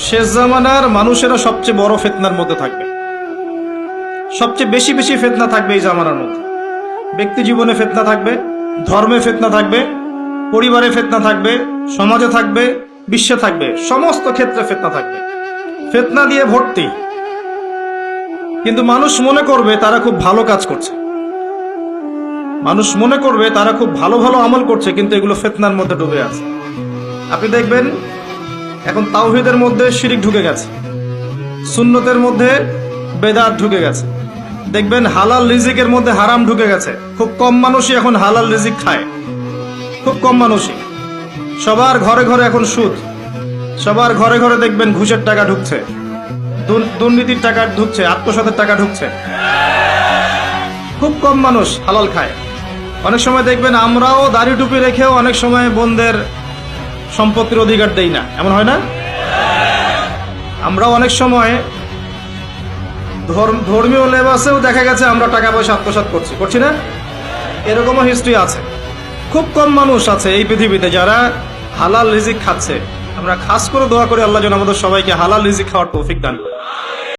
শেষ জামানার মানুষেরা সবচেয়ে বড় ফিতনার মধ্যে থাকবে, সবচেয়ে বেশি বেশি ফিতনা থাকবে এই জামানার মধ্যে। ব্যক্তি জীবনে ফিতনা থাকবে, ধর্মে ফিতনা থাকবে, পরিবারে ফিতনা থাকবে, সমাজে থাকবে, বিশ্বে থাকবে, সমস্ত ক্ষেত্রে ফিতনা থাকবে। ফিতনা দিয়ে ভর্তি। কিন্তু মানুষ মনে করবে তারা খুব ভালো কাজ করছে, মানুষ মনে করবে তারা খুব ভালো ভালো আমল করছে, কিন্তু এগুলো ফিতনার মধ্যে ডুবে আছে। আপনি দেখবেন এখন তাওহীদের মধ্যে শিরিক ঢুকে গেছে, সুন্নতের মধ্যে বেদাত ঢুকে গেছে। দেখবেন হালাল রিজিকের মধ্যে হারাম ঢুকে গেছে। খুব কম মানুষই এখন হালাল রিজিক খায়, খুব কম মানুষই। সবার ঘরে ঘরে এখন সুদ, সবার ঘরে ঘরে দেখবেন ঘুষের টাকা ঢুকছে, দুর্নীতির টাকা ঢুকছে, আত্মসাতের টাকা ঢুকছে। খুব কম মানুষ হালাল খায়। অনেক সময় দেখবেন আমরাও দাড়ি টুপি রেখেও অনেক সময় বোনদের সম্পত্তির অধিকার দেই না, এমন হয় না? আমরাও অনেক সময় ধর্মীয় লেবাসেও দেখা গেছে আমরা টাকা পয়সা আত্মসাৎ করছি না? এরকমও হিস্ট্রি আছে। খুব কম মানুষ আছে এই পৃথিবীতে যারা হালাল রিজিক খাচ্ছে। আমরা খাস করে দোয়া করি আল্লাহ যেন আমাদের সবাইকে হালাল রিজিক খাওয়ার তৌফিক দান করে।